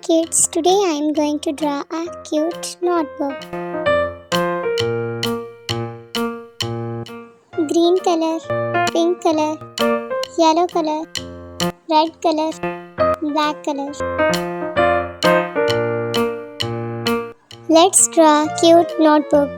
kids, today I am going to draw a cute notebook. Green color, pink color, yellow color, red color, black color. Let's draw a cute notebook.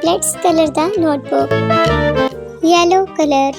Let's color the notebook. Yellow color.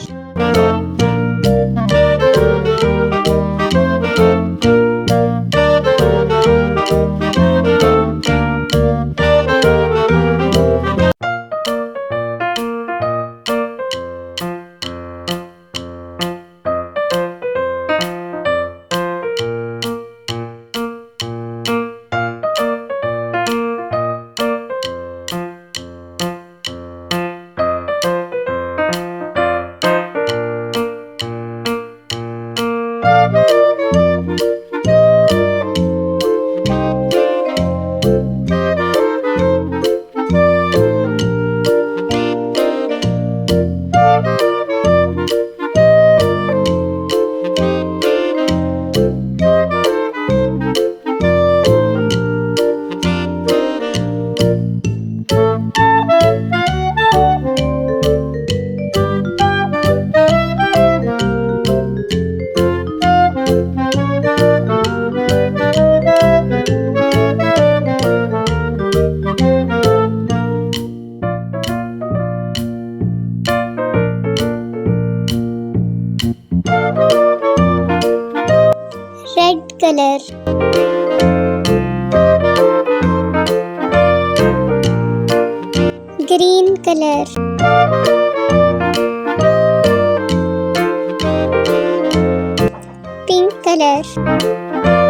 Red color. Green color. Pink color.